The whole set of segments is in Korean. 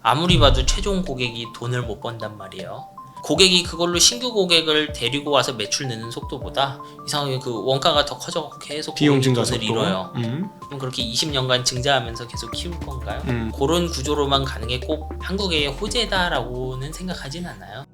아무리 봐도 최종 고객이 돈을 못 번단 말이에요. 고객이 그걸로 신규 고객을 데리고 와서 매출 내는 속도보다 이상하게 그 원가가 더 커져 계속 비용 고객이 증가 돈을 속도. 잃어요. 그럼 그렇게 20년간 증자하면서 계속 키울 건가요? 그런 구조로만 가는 게 꼭 한국의 호재다라고는 생각하진 않아요.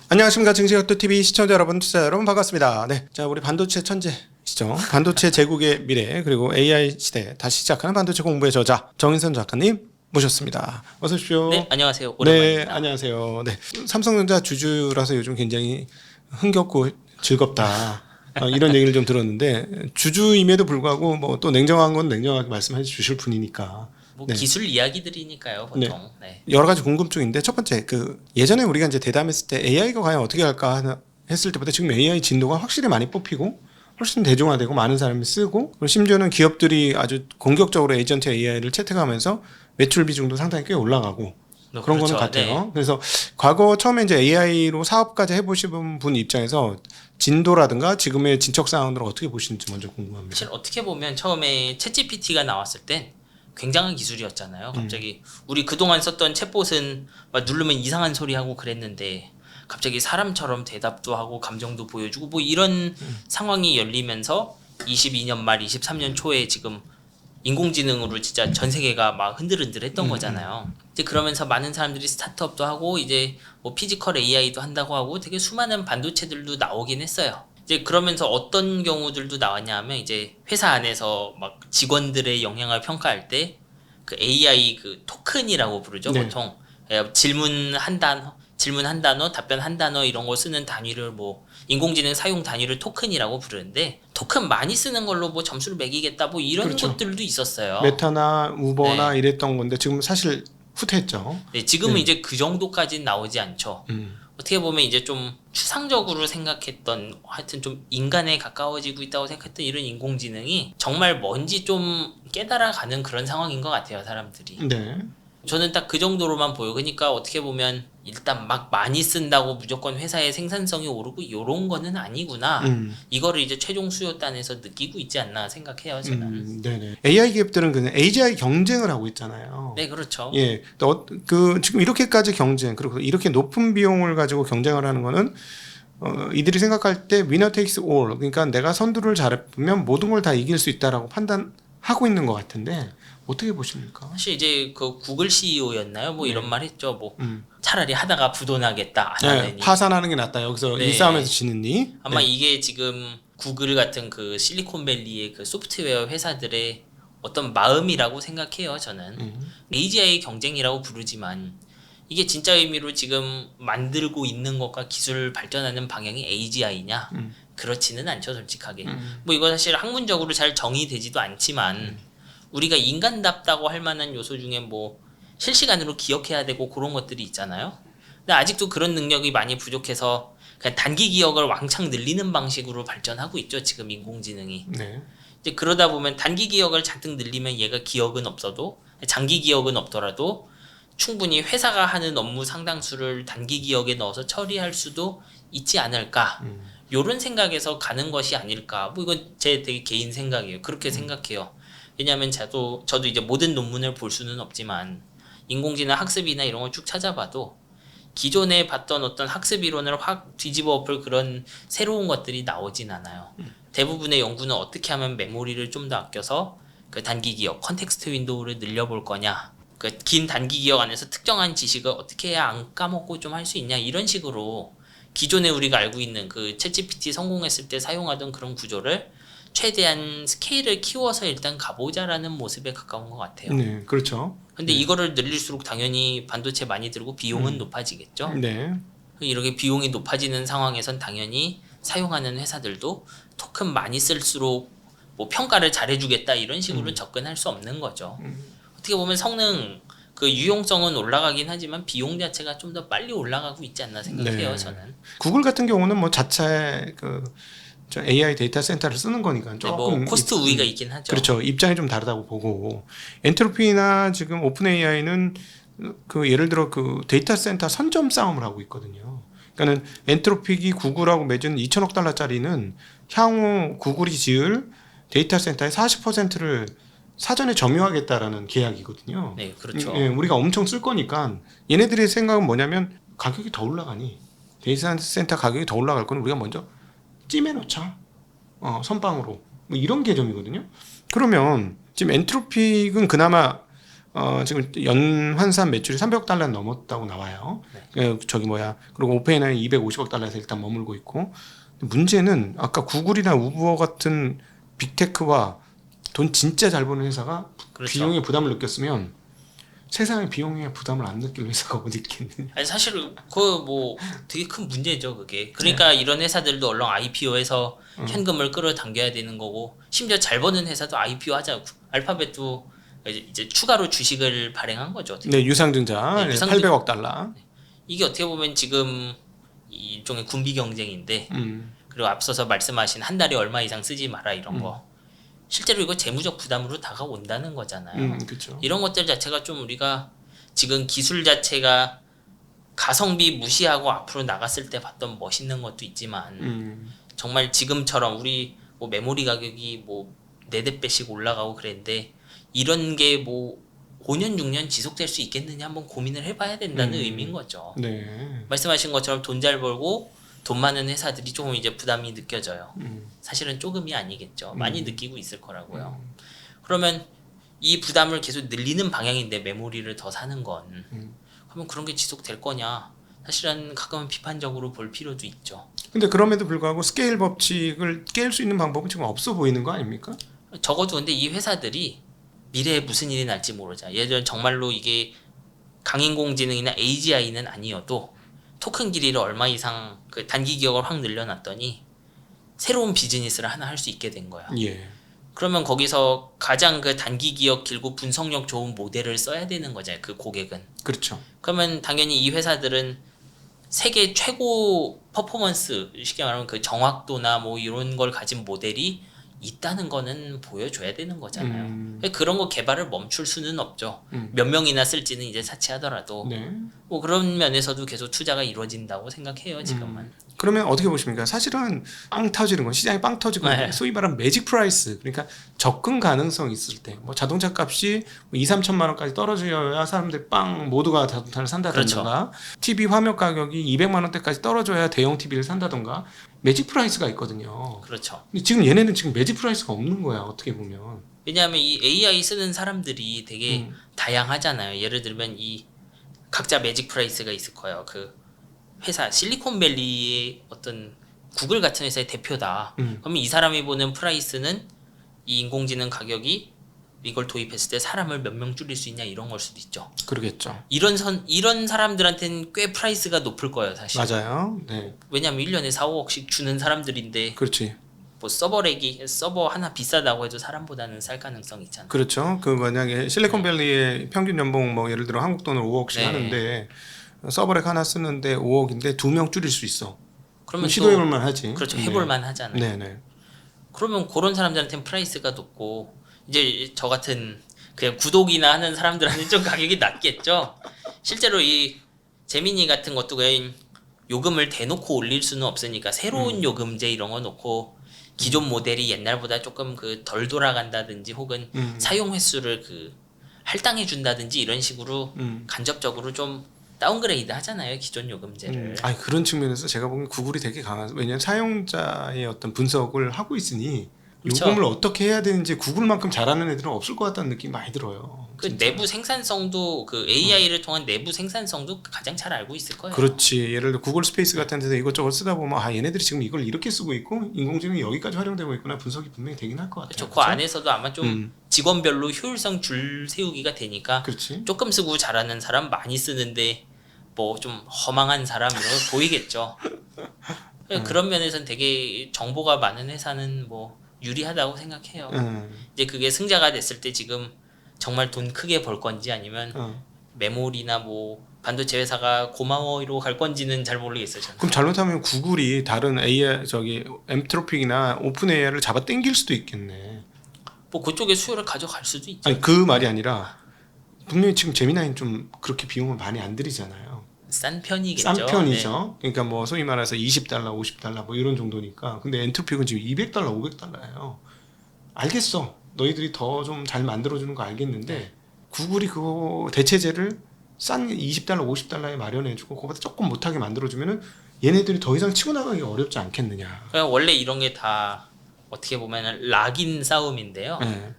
안녕하십니까. 증시각도TV 시청자 여러분, 투자자 여러분 반갑습니다. 네, 자 우리 반도체 천재시죠. 반도체 제국의 미래 그리고 AI 시대 다시 시작하는 반도체 공부의 저자 정인선 작가님 모셨습니다. 어서 오십시오. 네, 안녕하세요. 네, 오랜만입니다. 안녕하세요. 네, 삼성전자 주주라서 요즘 굉장히 흥겹고 즐겁다. 이런 얘기를 좀 들었는데 주주임에도 불구하고 뭐 또 냉정한 건 냉정하게 말씀해 주실 분이니까 뭐 네. 기술 이야기들이니까요, 보통. 네. 여러 가지 궁금증인데 첫 번째 그 예전에 우리가 이제 대담했을 때 AI가 과연 어떻게 할까 했을 때보다 지금 AI 진도가 확실히 많이 뽑히고 훨씬 대중화되고 많은 사람이 쓰고 그리고 심지어는 기업들이 아주 공격적으로 에이전트 AI를 채택하면서 매출 비중도 상당히 꽤 올라가고 그런 그렇죠. 거는 같아요. 네. 그래서 과거 처음에 이제 AI로 사업까지 해보신 분 입장에서 진도라든가 지금의 진척 상황을 어떻게 보시는지 먼저 궁금합니다. 사실 어떻게 보면 처음에 챗GPT가 나왔을 땐 굉장한 기술이었잖아요. 갑자기 우리 그동안 썼던 챗봇은 막 누르면 이상한 소리 하고 그랬는데 갑자기 사람처럼 대답도 하고 감정도 보여주고 뭐 이런 상황이 열리면서 22년 말 23년 초에 지금 인공지능으로 진짜 전 세계가 막 흔들흔들했던 거잖아요. 이제 그러면서 많은 사람들이 스타트업도 하고 이제 뭐 피지컬 AI도 한다고 하고 되게 수많은 반도체들도 나오긴 했어요. 이제 그러면서 어떤 경우들도 나왔냐 하면 이제 회사 안에서 막 직원들의 역량을 평가할 때 그 AI 그 토큰이라고 부르죠. 네. 보통 질문 한 단어, 답변 한 단어 이런 거 쓰는 단위를 뭐 인공지능 사용 단위를 토큰이라고 부르는데 토큰 많이 쓰는 걸로 뭐 점수를 매기겠다 뭐 이런 그렇죠. 것들도 있었어요. 메타나 우버나 네. 이랬던 건데 지금 사실 후퇴했죠. 네, 지금은 네. 이제 그 정도까지는 나오지 않죠. 어떻게 보면 이제 좀 추상적으로 생각했던 하여튼 좀 인간에 가까워지고 있다고 생각했던 이런 인공지능이 정말 뭔지 좀 깨달아가는 그런 상황인 것 같아요, 사람들이. 네. 저는 딱 그 정도로만 보여. 그러니까 어떻게 보면 일단 막 많이 쓴다고 무조건 회사의 생산성이 오르고 이런 거는 아니구나. 이거를 이제 최종 수요단에서 느끼고 있지 않나 생각해요, 저는. 네네. AI 기업들은 그냥 AGI 경쟁을 하고 있잖아요. 네, 그렇죠. 예. 그 지금 이렇게까지 경쟁 그리고 이렇게 높은 비용을 가지고 경쟁을 하는 거는 이들이 생각할 때 winner takes all 그러니까 내가 선두를 잡으면 모든 걸 다 이길 수 있다라고 판단하고 있는 것 같은데 어떻게 보십니까? 사실 이제 그 구글 CEO였나요? 뭐 이런 말 했죠. 뭐 차라리 하다가 부도나겠다 안 네, 하느니. 파산하는 게 낫다. 여기서 네. 이 싸움에서 지느니. 아마 네. 이게 지금 구글 같은 그 실리콘밸리의 그 소프트웨어 회사들의 어떤 마음이라고 생각해요. 저는 AGI 경쟁이라고 부르지만 이게 진짜 의미로 지금 만들고 있는 것과 기술 발전하는 방향이 AGI냐? 그렇지는 않죠, 솔직하게. 뭐 이거 사실 학문적으로 잘 정의되지도 않지만 우리가 인간답다고 할 만한 요소 중에 뭐 실시간으로 기억해야 되고 그런 것들이 있잖아요. 근데 아직도 그런 능력이 많이 부족해서 그냥 단기 기억을 왕창 늘리는 방식으로 발전하고 있죠, 지금 인공지능이. 네. 이제 그러다 보면 단기 기억을 잔뜩 늘리면 얘가 기억은 없어도 장기 기억은 없더라도 충분히 회사가 하는 업무 상당수를 단기 기억에 넣어서 처리할 수도 있지 않을까. 요런 생각에서 가는 것이 아닐까. 뭐 이건 제 되게 개인 생각이에요. 그렇게 생각해요. 왜냐하면 저도 이제 모든 논문을 볼 수는 없지만 인공지능 학습이나 이런 걸 쭉 찾아봐도 기존에 봤던 어떤 학습 이론을 확 뒤집어 엎을 그런 새로운 것들이 나오진 않아요. 대부분의 연구는 어떻게 하면 메모리를 좀 더 아껴서 그 단기 기억, 컨텍스트 윈도우를 늘려볼 거냐. 그 긴 단기 기억 안에서 특정한 지식을 어떻게 해야 안 까먹고 좀 할 수 있냐. 이런 식으로 기존에 우리가 알고 있는 그 챗GPT 성공했을 때 사용하던 그런 구조를 최대한 스케일을 키워서 일단 가보자라는 모습에 가까운 것 같아요. 네, 그렇죠. 근데 이거를 늘릴수록 당연히 반도체 많이 들고 비용은 높아지겠죠. 네. 이렇게 비용이 높아지는 상황에선 당연히 사용하는 회사들도 토큰 많이 쓸수록 뭐 평가를 잘해주겠다 이런 식으로 접근할 수 없는 거죠. 어떻게 보면 성능 그 유용성은 올라가긴 하지만 비용 자체가 좀 더 빨리 올라가고 있지 않나 생각해요. 네. 저는. 구글 같은 경우는 뭐 자체 저 AI 데이터 센터를 쓰는 거니까 네, 조금 뭐 코스트 우위가 있긴 하죠. 그렇죠. 입장이 좀 다르다고 보고 엔트로피나 지금 오픈 AI는 그 예를 들어 그 데이터 센터 선점 싸움을 하고 있거든요. 그러니까는 엔트로픽이 구글하고 맺은 2천억 달러짜리는 향후 구글이 지을 데이터 센터의 40%를 사전에 점유하겠다라는 계약이거든요. 네, 그렇죠. 예, 우리가 엄청 쓸 거니까 얘네들의 생각은 뭐냐면 가격이 더 올라가니 데이터 센터 가격이 더 올라갈 거는 우리가 먼저 찜해놓자. 선빵으로 뭐 이런 개념이거든요. 그러면 지금 엔트로픽은 그나마 지금 연환산 매출이 300억 달러 넘었다고 나와요. 그리고 오펜AI 250억 달러에서 일단 머물고 있고 문제는 아까 구글이나 우버 같은 빅테크와 돈 진짜 잘 버는 회사가 그렇죠. 비용에 부담을 느꼈으면 세상에 비용에 부담을 안 느낄 회사가 어디 있겠느냐. 아니 사실 그 뭐 되게 큰 문제죠 그게. 그러니까 이런 회사들도 얼른 IPO해서 현금을 끌어당겨야 되는 거고 심지어 잘 버는 회사도 IPO 하자고 알파벳도 이제 추가로 주식을 발행한 거죠. 어떻게 네, 유상증자 네, 800억 달러. 이게 어떻게 보면 지금 일종의 군비 경쟁인데 그리고 앞서서 말씀하신 한 달에 얼마 이상 쓰지 마라 이런 거 실제로 이거 재무적 부담으로 다가온다는 거잖아요. 그렇죠. 이런 것들 자체가 좀 우리가 지금 기술 자체가 가성비 무시하고 앞으로 나갔을 때 봤던 멋있는 것도 있지만 정말 지금처럼 우리 뭐 메모리 가격이 뭐 4-4배씩 올라가고 그랬는데 이런 게 뭐 5년 6년 지속될 수 있겠느냐 한번 고민을 해봐야 된다는 의미인 거죠. 네. 말씀하신 것처럼 돈 잘 벌고 돈 많은 회사들이 조금 이제 부담이 느껴져요. 사실은 조금이 아니겠죠. 많이 느끼고 있을 거라고요. 그러면 이 부담을 계속 늘리는 방향인데 메모리를 더 사는 건 그러면 그런 게 지속될 거냐? 사실은 가끔은 비판적으로 볼 필요도 있죠. 근데 그럼에도 불구하고 스케일 법칙을 깰 수 있는 방법은 지금 없어 보이는 거 아닙니까? 적어도 근데 이 회사들이 미래에 무슨 일이 날지 모르잖아. 예를 들어 정말로 이게 강인공지능이나 AGI는 아니어도 토큰 길이를 얼마 이상 그 단기 기억을 확 늘려놨더니 새로운 비즈니스를 하나 할 수 있게 된 거야. 예. 그러면 거기서 가장 그 단기 기억 길고 분석력 좋은 모델을 써야 되는 거잖아요. 그 고객은. 그렇죠. 그러면 당연히 이 회사들은 세계 최고 퍼포먼스, 쉽게 말하면 그 정확도나 뭐 이런 걸 가진 모델이 있다는 거는 보여줘야 되는 거잖아요. 그런 거 개발을 멈출 수는 없죠. 몇 명이나 쓸지는 이제 차치하더라도 네. 뭐 그런 면에서도 계속 투자가 이루어진다고 생각해요 지금은. 그러면 어떻게 보십니까? 사실은 빵 터지는 건 시장이 빵 터지고 네. 소위 말하는 매직 프라이스 그러니까 접근 가능성 있을 때 뭐 자동차 값이 2-3천만 원까지 떨어져야 사람들이 빵 모두가 자동차를 산다든가 그렇죠. TV 화면 가격이 200만 원대까지 떨어져야 대형 TV를 산다든가 매직 프라이스가 있거든요. 그렇죠. 근데 지금 얘네는 지금 매직 프라이스가 없는 거야 어떻게 보면. 왜냐하면 이 AI 쓰는 사람들이 되게 다양하잖아요. 예를 들면 이 각자 매직 프라이스가 있을 거예요. 그 회사 실리콘밸리의 어떤 구글 같은 회사의 대표다. 그러면 이 사람이 보는 프라이스는 이 인공지능 가격이 이걸 도입했을 때 사람을 몇 명 줄일 수 있냐 이런 걸 수도 있죠. 그러겠죠. 이런 사람들한테는 꽤 프라이스가 높을 거예요, 사실. 맞아요. 네. 왜냐면 1년에 4-5억씩 주는 사람들인데 그렇지. 뭐 서버 하나 비싸다고 해도 사람보다는 쌀 가능성이 있잖아요. 그렇죠. 그 만약에 실리콘밸리의 평균 연봉 뭐 예를 들어 한국 돈으로 5억씩 네. 하는데 서버렉 하나 쓰는데 5억인데 2명 줄일 수 있어. 그러면 시도해볼 만하지. 그렇죠. 해볼 만하잖아요. 네네. 그러면 그런 사람들한테는 프라이스가 높고 이제 저 같은 그냥 구독이나 하는 사람들한테는 좀 가격이 낮겠죠. 실제로 이 재미니 같은 것도 그냥 요금을 대놓고 올릴 수는 없으니까 새로운 요금제 이런 거 놓고 기존 모델이 옛날보다 조금 그 덜 돌아간다든지 혹은 사용 횟수를 그 할당해 준다든지 이런 식으로 간접적으로 좀 다운그레이드 하잖아요 기존 요금제를. 아니 그런 측면에서 제가 보기엔 구글이 되게 강한. 왜냐하면 사용자의 어떤 분석을 하고 있으니 그쵸. 요금을 어떻게 해야 되는지 구글만큼 잘하는 애들은 없을 것 같다는 느낌이 많이 들어요. 그 진짜. 내부 생산성도 그 AI를 통한 내부 생산성도 가장 잘 알고 있을 거예요. 그렇지. 예를 들어 구글 스페이스 같은 데서 이것저것 쓰다 보면 아 얘네들이 지금 이걸 이렇게 쓰고 있고 인공지능이 여기까지 활용되고 있구나 분석이 분명히 되긴 할 것 같아요. 그렇죠. 그 안에서도 아마 좀 직원별로 효율성 줄 세우기가 되니까 그렇지. 조금 쓰고 잘하는 사람 많이 쓰는데 뭐 좀 허망한 사람 이런 거 보이겠죠. 그런 면에서는 되게 정보가 많은 회사는 뭐 유리하다고 생각해요. 이제 그게 승자가 됐을 때 지금 정말 돈 크게 벌 건지 아니면 메모리나 뭐 반도체 회사가 고마워로 갈 건지는 잘 모르겠어요. 저는. 그럼 잘못하면 구글이 다른 AI 저기 엔트로픽이나 오픈 AI를 잡아 당길 수도 있겠네. 뭐 그쪽에 수요를 가져갈 수도 있죠. 아니 그 말이 아니라 분명히 지금 제미나이는 좀 그렇게 비용을 많이 안 들이잖아요. 싼 편이겠죠. 싼 편이죠. 그러니까 뭐 소위 말해서 $20, $50 뭐 이런 정도니까. 근데 엔트로픽은 지금 $200, $500예요. 알겠어. 너희들이 더 좀 잘 만들어주는 거 알겠는데 네. 구글이 그거 대체제를 싼 $20, $50에 마련해주고 그거보다 조금 못하게 만들어주면은 얘네들이 더 이상 치고 나가기 어렵지 않겠느냐. 그러니까 원래 이런 게 다 어떻게 보면 락인 싸움인데요. 네.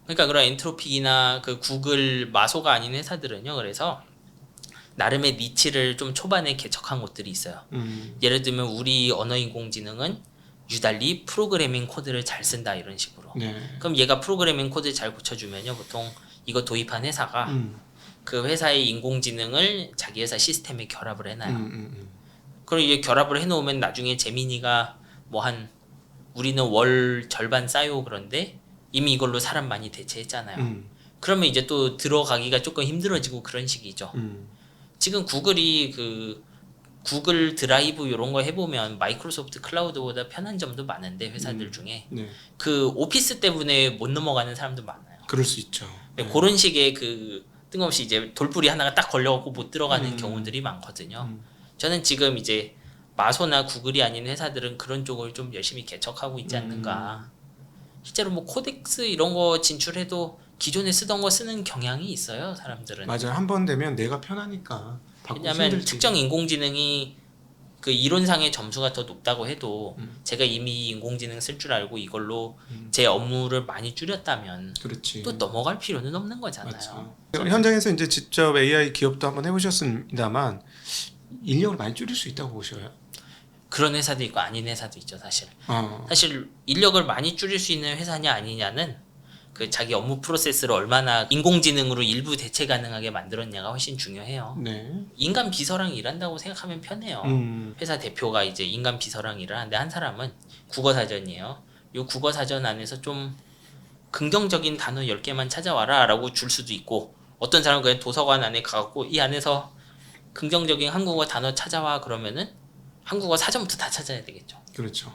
그러니까 그런 엔트로픽이나 그 구글 마소가 아닌 회사들은요. 그래서 나름의 니치를 좀 초반에 개척한 곳들이 있어요. 예를 들면 우리 언어인공지능은 유달리 프로그래밍 코드를 잘 쓴다 이런 식으로. 네. 그럼 얘가 프로그래밍 코드 잘 고쳐주면요. 보통 이거 도입한 회사가 그 회사의 인공지능을 자기 회사 시스템에 결합을 해놔요. 그리고 이게 결합을 해놓으면 나중에 재민이가 뭐 한 우리는 월 절반 싸요 그런데 이미 이걸로 사람 많이 대체했잖아요. 그러면 이제 또 들어가기가 조금 힘들어지고 그런 식이죠. 지금 구글이 그 구글 드라이브 이런 거 해보면 마이크로소프트 클라우드보다 편한 점도 많은데 회사들 중에 네. 그 오피스 때문에 못 넘어가는 사람도 많아요. 그럴 수 있죠. 네. 그런 식의 그 뜬금없이 이제 돌뿌리 하나가 딱 걸려갖고 못 들어가는 경우들이 많거든요. 저는 지금 이제 마소나 구글이 아닌 회사들은 그런 쪽을 좀 열심히 개척하고 있지 않는가. 실제로 뭐 코덱스 이런 거 진출해도 기존에 쓰던 거 쓰는 경향이 있어요, 사람들은. 맞아요. 한 번 되면 내가 편하니까 바꾸기 왜냐하면 힘들지. 특정 인공지능이 그 이론상의 점수가 더 높다고 해도 제가 이미 인공지능 쓸 줄 알고 이걸로 제 업무를 많이 줄였다면 그렇지. 또 넘어갈 필요는 없는 거잖아요. 맞죠. 현장에서 이제 직접 AI 기업도 한번 해보셨습니다만 인력을 많이 줄일 수 있다고 보셔요? 그런 회사도 있고 아닌 회사도 있죠, 사실. 어. 사실 인력을 많이 줄일 수 있는 회사냐 아니냐는 그 자기 업무 프로세스를 얼마나 인공지능으로 일부 대체 가능하게 만들었냐가 훨씬 중요해요. 네. 인간 비서랑 일한다고 생각하면 편해요. 회사 대표가 이제 인간 비서랑 일을 하는데 한 사람은 국어사전이에요. 이 국어사전 안에서 좀 긍정적인 단어 10개만 찾아와라 라고 줄 수도 있고 어떤 사람은 그냥 도서관 안에 가갖고 이 안에서 긍정적인 한국어 단어 찾아와 그러면은 한국어 사전부터 다 찾아야 되겠죠. 그렇죠.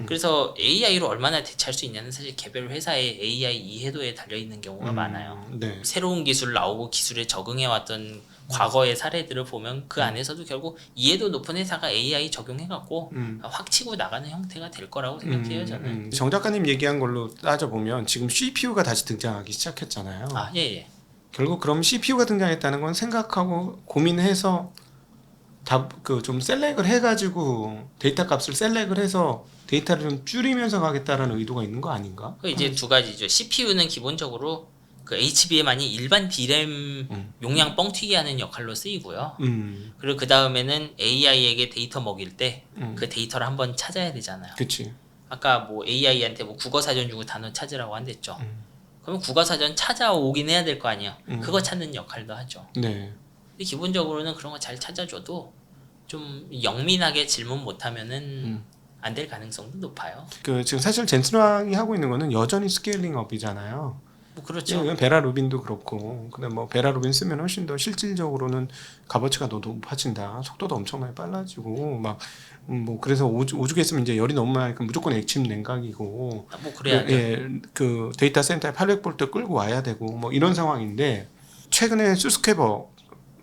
그래서 AI로 얼마나 대체할 수 있냐는 사실 개별 회사의 AI 이해도에 달려있는 경우가 많아요. 네. 새로운 기술 나오고 기술에 적응해왔던 과거의 사례들을 보면 그 안에서도 결국 이해도 높은 회사가 AI 적용해갖고 확 치고 나가는 형태가 될 거라고 생각해요, 저는. 정 작가님 얘기한 걸로 따져보면 지금 CPU가 다시 등장하기 시작했잖아요. 아, 예. 결국 그럼 CPU가 등장했다는 건 생각하고 고민해서 좀 셀렉을 해가지고 데이터 값을 셀렉을 해서 데이터를 좀 줄이면서 가겠다라는 의도가 있는 거 아닌가? 그 이제 두 가지죠. CPU는 기본적으로 그 HBM 아닌 일반 DRAM 용량 뻥튀기 하는 역할로 쓰이고요. 그리고 그 다음에는 AI에게 데이터 먹일 때 그 데이터를 한번 찾아야 되잖아요. 그렇지. 아까 뭐 AI한테 뭐 국어사전 주고 단어 찾으라고 한댔죠. 그러면 국어사전 찾아오긴 해야 될 거 아니에요. 그거 찾는 역할도 하죠. 네. 근데 기본적으로는 그런 거 잘 찾아줘도 좀 영민하게 질문 못하면은 안 될 가능성도 높아요. 지금 사실 젠슨왕이 하고 있는 거는 여전히 스케일링업이잖아요. 뭐 그렇죠. 이건 베라 루빈도 그렇고, 근데 뭐 베라 루빈 쓰면 훨씬 더 실질적으로는 값어치가 더 높아진다, 속도도 엄청나게 빨라지고 막 뭐 그래서 오죽 했으면 이제 열이 너무 많으니까 무조건 액침 냉각이고, 뭐 그래야죠. 그 데이터 센터에 800V 끌고 와야 되고 뭐 이런 상황인데 최근에 수스케버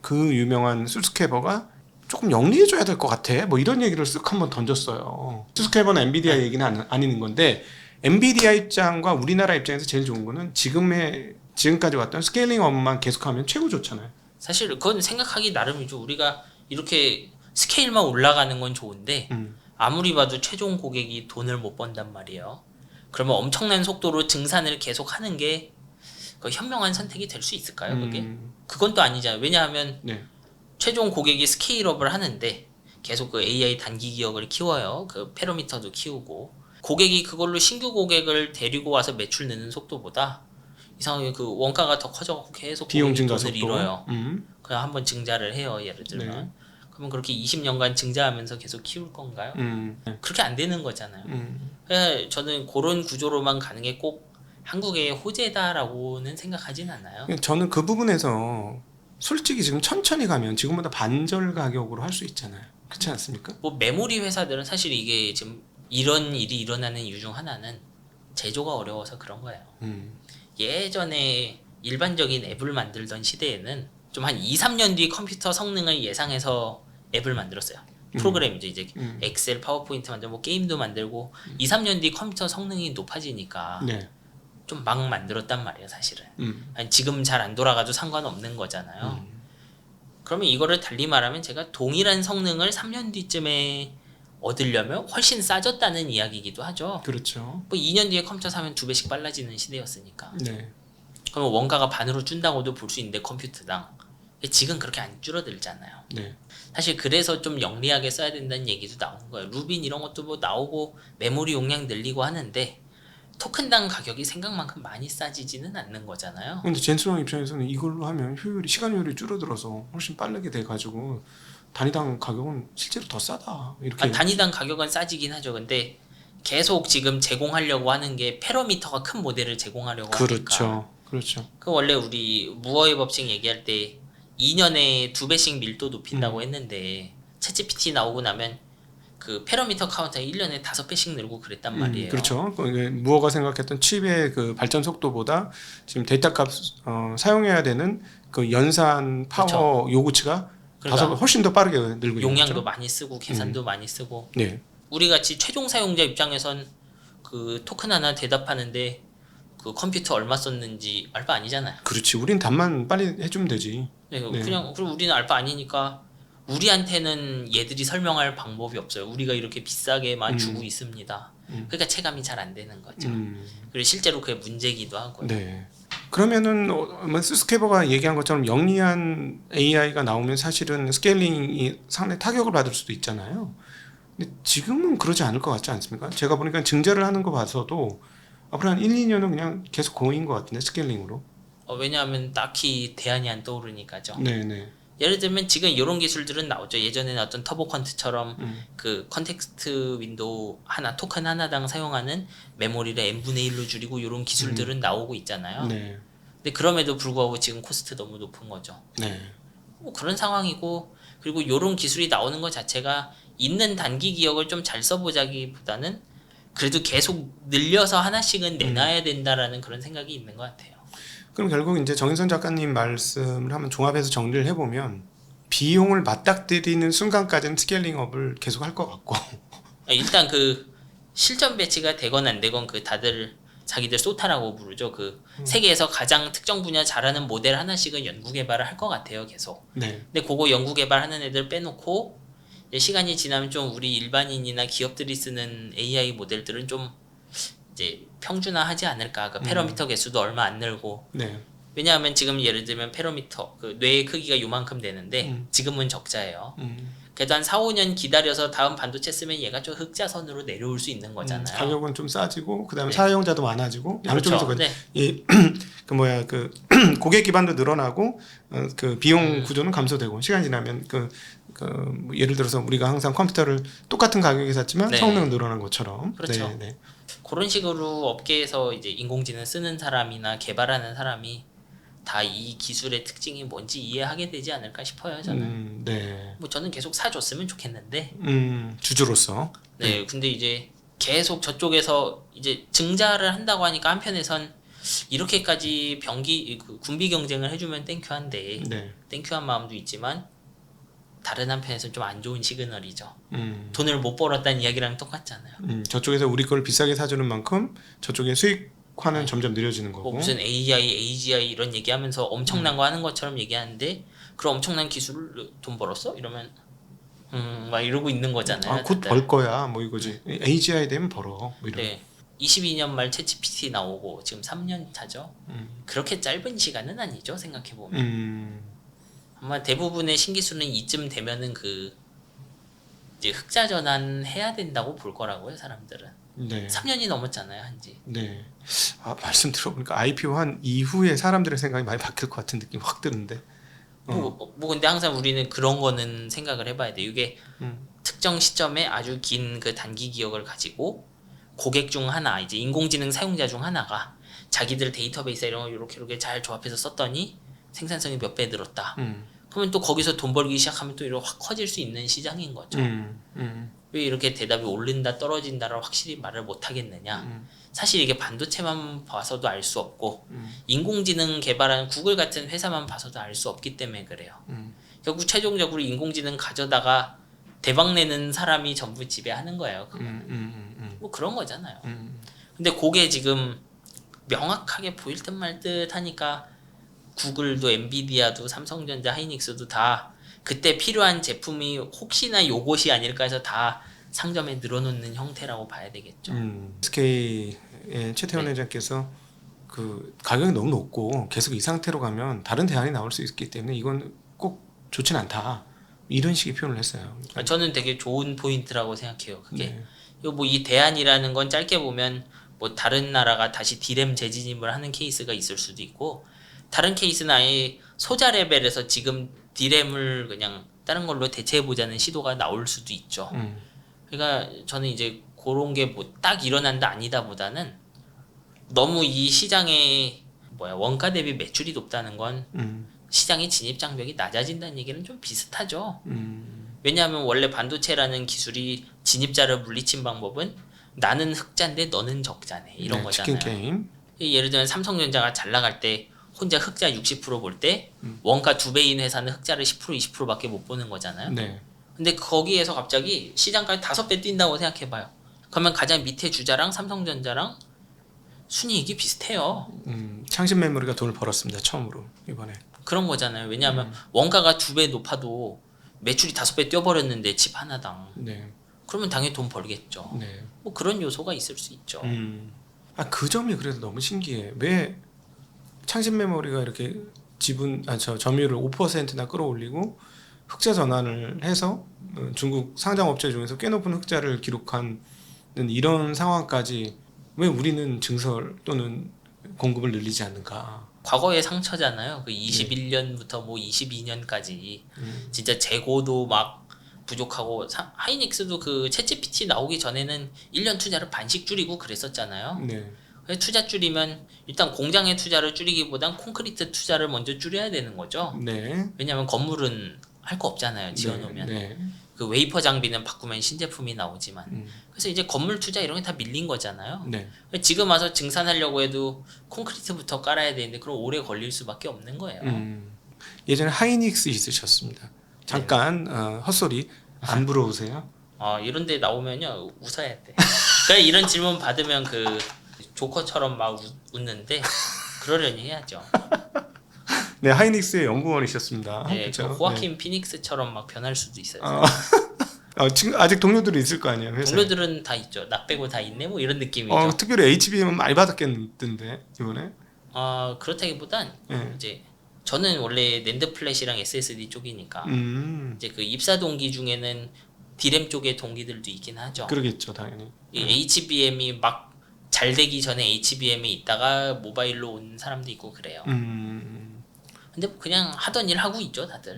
그 유명한 수스케버가 조금 영리해져야 될 것 같아. 뭐 이런 얘기를 쓱 한번 던졌어요. 수스케버는 엔비디아 얘기는 아닌 건데 엔비디아 입장과 우리나라 입장에서 제일 좋은 거는 지금까지 왔던 스케일링업만 계속하면 최고 좋잖아요. 사실 그건 생각하기 나름이죠. 우리가 이렇게 스케일만 올라가는 건 좋은데 아무리 봐도 최종 고객이 돈을 못 번단 말이에요. 그러면 엄청난 속도로 증산을 계속하는 게 그 현명한 선택이 될 수 있을까요? 그게? 그건 또 아니잖아요. 왜냐하면 네. 최종 고객이 스케일업을 하는데 계속 그 AI 단기 기억을 키워요. 그 패러미터도 키우고 고객이 그걸로 신규 고객을 데리고 와서 매출 내는 속도보다 이상하게 그 원가가 더 커져서 계속 비용 고객이 증가 돈을 속도. 잃어요. 그냥 한번 증자를 해요. 예를 들면. 네. 그러면 그렇게 20년간 증자하면서 계속 키울 건가요? 그렇게 안 되는 거잖아요. 그래서 저는 그런 구조로만 가는 게 꼭 한국의 호재다라고는 생각하진 않아요. 저는 그 부분에서 솔직히 지금 천천히 가면 지금보다 반절 가격으로 할 수 있잖아요. 그렇지 않습니까? 뭐 메모리 회사들은 사실 이게 지금 이런 일이 일어나는 이유 중 하나는 제조가 어려워서 그런 거예요. 예전에 일반적인 앱을 만들던 시대에는 좀 한 2, 3년 뒤 컴퓨터 성능을 예상해서 앱을 만들었어요. 프로그램이죠. 이제 엑셀, 파워포인트 만들고 뭐 게임도 만들고 2, 3년 뒤 컴퓨터 성능이 높아지니까 네. 좀 막 만들었단 말이에요, 사실은. 음. 아니, 지금 잘 안 돌아가도 상관없는 거잖아요. 그러면 이거를 달리 말하면 제가 동일한 성능을 3년 뒤쯤에 얻으려면 훨씬 싸졌다는 이야기이기도 하죠. 그렇죠. 뭐 2년 뒤에 컴퓨터 사면 2배씩 빨라지는 시대였으니까. 네. 그러면 원가가 반으로 준다고도 볼 수 있는데 컴퓨터당. 지금 그렇게 안 줄어들잖아요. 네. 사실 그래서 좀 영리하게 써야 된다는 얘기도 나오는 거예요. 루빈 이런 것도 뭐 나오고 메모리 용량 늘리고 하는데 토큰당 가격이 생각만큼 많이 싸지지는 않는 거잖아요. 근데 젠슨왕 입장에서는 이걸로 하면 시간 효율이 줄어들어서 훨씬 빠르게 돼 가지고 단위당 가격은 실제로 더 싸다. 이렇게. 단위당 가격은 싸지긴 하죠. 근데 계속 지금 제공하려고 하는 게 패러미터가 큰 모델을 제공하려고 하니까. 그렇죠. 그렇죠. 그 원래 우리 무어의 법칙 얘기할 때 2년에 2배씩 밀도 높인다고 했는데 챗GPT 나오고 나면 그 패러미터 카운터가 1년에 5배씩 늘고 그랬단 말이에요. 그렇죠. 무어가 생각했던 칩의 그 발전 속도보다 지금 데이터 값 사용해야 되는 그 연산 파워 그렇죠. 요구치가 그러니까 훨씬 더 빠르게 늘고 있는 용량도 거죠. 많이 쓰고 계산도 많이 쓰고. 네. 우리 같이 최종 사용자 입장에선 그 토큰 하나 대답하는데 그 컴퓨터 얼마 썼는지 알바 아니잖아요. 그렇지. 우린 답만 빨리 해주면 되지. 네, 네. 그냥 그리고 우리는 알바 아니니까 우리한테는 얘들이 설명할 방법이 없어요. 우리가 이렇게 비싸게만 주고 있습니다. 그러니까 체감이 잘 안 되는 거죠. 그리고 실제로 그게 문제기도 하고요. 네. 그러면은 뭐 스스케버가 얘기한 것처럼 영리한 AI가 나오면 사실은 스케일링이 상당히 타격을 받을 수도 있잖아요. 근데 지금은 그러지 않을 것 같지 않습니까? 제가 보니까 증자를 하는 거 봐서도 앞으로 한 1, 2년은 그냥 계속 고인 것 같은데 스케일링으로. 왜냐하면 딱히 대안이 안 떠오르니까죠. 네네. 예를 들면 지금 이런 기술들은 나오죠. 예전에는 어떤 터보 퀀트처럼 그 컨텍스트 윈도우 하나 토큰 하나당 사용하는 메모리를 n분의 1로 줄이고 이런 기술들은 나오고 있잖아요. 네. 근데 그럼에도 불구하고 지금 코스트 너무 높은 거죠. 네. 뭐 그런 상황이고 그리고 이런 기술이 나오는 것 자체가 있는 단기 기억을 좀 잘 써보자기보다는 그래도 계속 늘려서 하나씩은 내놔야 된다라는 그런 생각이 있는 것 같아요. 그럼 결국 이제 정인선 작가님 말씀을 한번 종합해서 정리를 해보면 비용을 맞닥뜨리는 순간까지는 스케일링업을 계속 할 것 같고 일단 그 실전 배치가 되건 안 되건 그 다들 자기들 소타라고 부르죠. 그 세계에서 가장 특정 분야 잘하는 모델 하나씩은 연구 개발을 할 것 같아요. 계속. 네. 근데 그거 연구 개발하는 애들 빼놓고 이제 시간이 지나면 좀 우리 일반인이나 기업들이 쓰는 AI 모델들은 좀 이제 평준화하지 않을까. 그 패러미터 개수도 얼마 안 늘고. 네. 왜냐하면 지금 예를 들면 패러미터 그 뇌의 크기가 요만큼 되는데 지금은 적자예요. 그래도 한 4, 5년 기다려서 다음 반도체 쓰면 얘가 좀 흑자선으로 내려올 수 있는 거잖아요. 가격은 좀 싸지고 그다음에 네. 사용자도 많아지고 여러 쪽에서 그렇죠. 네. 그 고객 기반도 늘어나고 그 비용 구조는 감소되고 시간 지나면 뭐 예를 들어서 우리가 항상 컴퓨터를 똑같은 가격에 샀지만 네. 성능은 늘어난 것처럼 그렇죠. 네, 네. 그런 식으로 업계에서 이제 인공지능 쓰는 사람이나 개발하는 사람이 다 이 기술의 특징이 뭔지 이해하게 되지 않을까 싶어요. 저는. 네. 뭐 저는 계속 사줬으면 좋겠는데. 주주로서. 네. 근데 이제 계속 저쪽에서 이제 증자를 한다고 하니까 한편에선 이렇게까지 군비 경쟁을 해주면 땡큐한데 네. 땡큐한 마음도 있지만 다른 한편에서는 좀 안 좋은 시그널이죠. 돈을 못 벌었다는 이야기랑 똑같잖아요. 저쪽에서 우리 걸 비싸게 사주는 만큼 저쪽의 수익화는 점점 느려지는 거고. 뭐 무슨 AI, AGI 이런 얘기하면서 엄청난 거 하는 것처럼 얘기하는데 그런 엄청난 기술을 돈 벌었어? 이러면 막 이러고 있는 거잖아요. 곧 다들. 벌 거야 뭐 이거지. AGI 되면 벌어. 뭐 이런. 네. 22년 말 챗GPT 나오고 지금 3년 차죠. 그렇게 짧은 시간은 아니죠. 생각해 보면. 아마 대부분의 신기술은 이쯤 되면은 이제 흑자 전환 해야 된다고 볼 거라고요, 사람들은. 네. 3년이 넘었잖아요, 한지. 네. 말씀 들어보니까 IPO 한 이후에 사람들의 생각이 많이 바뀔 것 같은 느낌이 확 드는데. 근데 항상 우리는 그런 거는 생각을 해봐야 돼. 이게 특정 시점에 아주 긴 그 단기 기억을 가지고 고객 중 하나, 이제 인공지능 사용자 중 하나가 자기들 데이터베이스 이런 거 이렇게 잘 조합해서 썼더니 생산성이 몇 배 늘었다. 그러면 또 거기서 돈 벌기 시작하면 또 이렇게 확 커질 수 있는 시장인 거죠. 왜 이렇게 대답이 오른다 떨어진다를 확실히 말을 못 하겠느냐. 사실 이게 반도체만 봐서도 알 수 없고 인공지능 개발하는 구글 같은 회사만 봐서도 알 수 없기 때문에 그래요. 결국 최종적으로 인공지능 가져다가 대박 내는 사람이 전부 지배하는 거예요. 뭐 그런 거잖아요. 근데 그게 지금 명확하게 보일 듯 말 듯 하니까 구글도 엔비디아도 삼성전자 하이닉스도 다 그때 필요한 제품이 혹시나 요것이 아닐까 해서 다 상점에 늘어놓는 형태라고 봐야 되겠죠. SK의 최태원 네. 회장께서 그 가격이 너무 높고 계속 이 상태로 가면 다른 대안이 나올 수 있기 때문에 이건 꼭 좋진 않다. 이런 식의 표현을 했어요. 저는 되게 좋은 포인트라고 생각해요. 그게 네. 뭐 이 대안이라는 건 짧게 보면 뭐 다른 나라가 다시 디램 재진입을 하는 케이스가 있을 수도 있고 다른 케이스는 아예 소자 레벨에서 지금 디램을 그냥 다른 걸로 대체해보자는 시도가 나올 수도 있죠. 그러니까 저는 이제 그런 게 뭐 딱 일어난다 아니다 보다는 너무 이 시장의 원가 대비 매출이 높다는 건 시장의 진입 장벽이 낮아진다는 얘기는 좀 비슷하죠. 왜냐하면 원래 반도체라는 기술이 진입자를 물리친 방법은 나는 흑자인데 너는 적자네 이런 네, 거잖아요. 치킨 게임. 예를 들면 삼성전자가 잘 나갈 때 혼자 흑자 60% 볼 때 원가 2배인 회사는 흑자를 10% 20%밖에 못 보는 거잖아요. 네. 근데 거기에서 갑자기 시장까지 5배 뛴다고 생각해봐요. 그러면 가장 밑에 주자랑 삼성전자랑 순이익이 비슷해요. 창신 메모리가 돈을 벌었습니다. 처음으로 이번에. 그런 거잖아요. 왜냐하면 원가가 2배 높아도 매출이 5배 뛰어버렸는데 집 하나당. 네. 그러면 당연히 돈 벌겠죠. 네. 뭐 그런 요소가 있을 수 있죠. 그 점이 그래도 너무 신기해. 왜 창신 메모리가 이렇게 점유율을 5%나 끌어올리고 흑자 전환을 해서 중국 상장 업체 중에서 꽤 높은 흑자를 기록하는 이런 상황까지 왜 우리는 증설 또는 공급을 늘리지 않는가? 과거의 상처잖아요. 그 21년부터 뭐 22년까지 진짜 재고도 막 부족하고 하이닉스도 그 챗GPT 나오기 전에는 1년 투자를 반씩 줄이고 그랬었잖아요. 네. 그래서 투자 줄이면 일단 공장의 투자를 줄이기보단 콘크리트 투자를 먼저 줄여야 되는 거죠. 네. 왜냐하면 건물은 할 거 없잖아요. 지어놓으면. 네. 그 웨이퍼 장비는 바꾸면 신제품이 나오지만. 그래서 이제 건물 투자 이런 게 다 밀린 거잖아요. 네. 지금 와서 증산하려고 해도 콘크리트부터 깔아야 되는데 그럼 오래 걸릴 수밖에 없는 거예요. 예전에 하이닉스 있으셨습니다. 잠깐 헛소리 안 부러우세요? 이런 데 나오면요 웃어야 돼. 그러니까 이런 질문 받으면 그 조커처럼 막 웃는데 그러려니 해야죠. 네, 하이닉스의 연구원이셨습니다. 네, 그 그렇죠? 호아킨 피닉스처럼 막 변할 수도 있어요. 지금 아직 동료들이 있을 거 아니에요. 회사에. 동료들은 다 있죠. 나 빼고 다 있네 뭐 이런 느낌이죠. 특별히 HBM은 많이 받았겠던데 이번에. 그렇다기보단 네. 이제 저는 원래 낸드 플래시랑 SSD 쪽이니까 이제 그 입사 동기 중에는 디램 쪽의 동기들도 있긴 하죠. 그러겠죠, 당연히. 이 HBM이 막 잘 되기 전에 HBM에 있다가 모바일로 온 사람도 있고 그래요. 근데 그냥 하던 일 하고 있죠, 다들.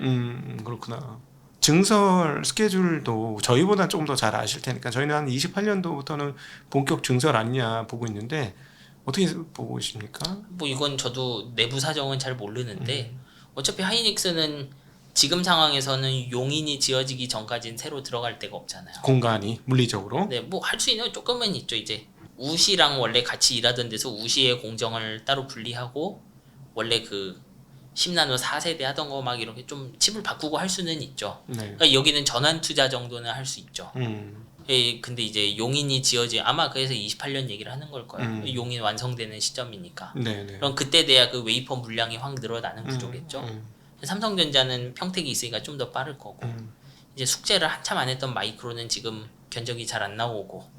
그렇구나. 증설 스케줄도 저희보다 조금 더 잘 아실 테니까 저희는 한 28년도부터는 본격 증설 아니냐 보고 있는데 어떻게 보고 계십니까? 뭐 이건 저도 내부 사정은 잘 모르는데 어차피 하이닉스는 지금 상황에서는 용인이 지어지기 전까지는 새로 들어갈 데가 없잖아요. 공간이 물리적으로. 네, 뭐 할 수 있는 건 조금은 있죠. 이제 우시랑 원래 같이 일하던 데서 우시의 공정을 따로 분리하고 원래 그 10나노 4세대 하던 거 막 이렇게 좀 칩을 바꾸고 할 수는 있죠. 네. 그러니까 여기는 전환 투자 정도는 할 수 있죠. 근데 이제 용인이 아마 그래서 28년 얘기를 하는 걸 거예요. 용인 완성되는 시점이니까. 네네. 그럼 그때 돼야 그 웨이퍼 물량이 확 늘어나는 구조겠죠. 삼성전자는 평택이 있으니까 좀 더 빠를 거고. 이제 숙제를 한참 안 했던 마이크로는 지금 견적이 잘 안 나오고.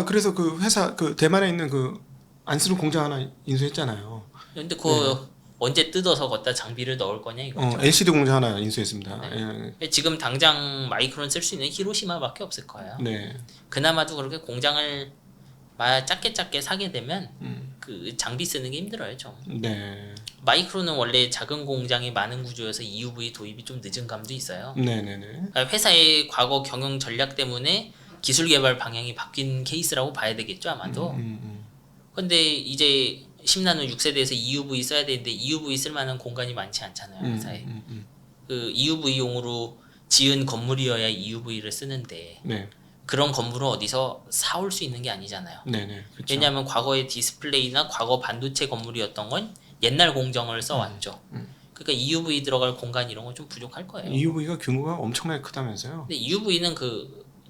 그래서 그 회사 그 대만에 있는 그 안쓰루 공장 하나 인수했잖아요. 근데 언제 뜯어서 걷다 장비를 넣을 거냐 이거죠. LCD 공장 하나 인수했습니다. 예. 지금 당장 마이크론 쓸 수 있는 히로시마밖에 없을 거예요. 네. 그나마도 그렇게 공장을 작게 사게 되면 그 장비 쓰는 게 힘들어요 좀. 네. 마이크론은 원래 작은 공장이 많은 구조여서 EUV 도입이 좀 늦은 감도 있어요. 네네네. 그러니까 회사의 과거 경영 전략 때문에 기술 개발 방향이 바뀐 케이스라고 봐야 되겠죠 아마도. 근데 이제 10나노 6세대에서 EUV 써야 되는데 EUV 쓸 만한 공간이 많지 않잖아요 회사에. 그 EUV용으로 지은 건물이어야 EUV를 쓰는데 네. 그런 건물을 어디서 사올 수 있는 게 아니잖아요. 네네. 그렇죠. 왜냐하면 과거의 디스플레이나 과거 반도체 건물이었던 건 옛날 공정을 써왔죠. 그러니까 EUV 들어갈 공간 이런 건 좀 부족할 거예요. EUV가 규모가 엄청나게 크다면서요? 근데 EUV는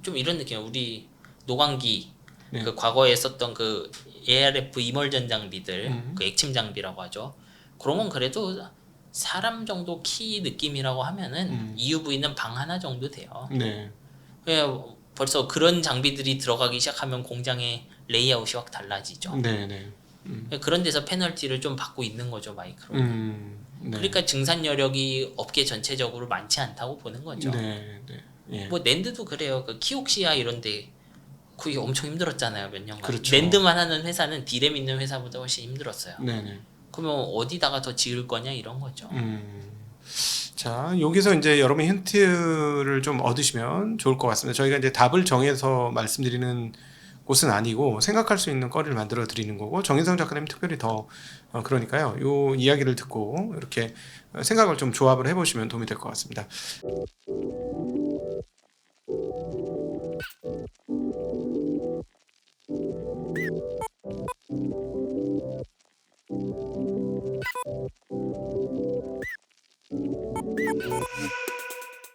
좀 이런 느낌이에요. 우리 노광기 네. 그 과거에 썼던 그 ARF 이멀전 장비들, 음. 그 액침 장비라고 하죠. 그런 건 그래도 사람 정도 키 느낌이라고 하면은 EUV는 방 하나 정도 돼요. 네. 그냥 벌써 그런 장비들이 들어가기 시작하면 공장의 레이아웃이 확 달라지죠. 네, 네. 그런 데서 페널티를 좀 받고 있는 거죠, 마이크로. 네. 그러니까 증산 여력이 업계 전체적으로 많지 않다고 보는 거죠. 네, 네. 예. 뭐 낸드도 그래요. 그 키옥시아 이런데 그게 엄청 힘들었잖아요, 몇 년간. 그렇죠. 낸드만 하는 회사는 디램 있는 회사보다 훨씬 힘들었어요. 네, 네. 그러면 어디다가 더 지을 거냐 이런 거죠. 자, 여기서 이제 여러분이 힌트를 좀 얻으시면 좋을 것 같습니다. 저희가 이제 답을 정해서 말씀드리는 곳은 아니고 생각할 수 있는 거리를 만들어 드리는 거고 정인성 작가님 특별히 더 그러니까요. 요 이야기를 듣고 이렇게 생각을 좀 조합을 해보시면 도움이 될 것 같습니다.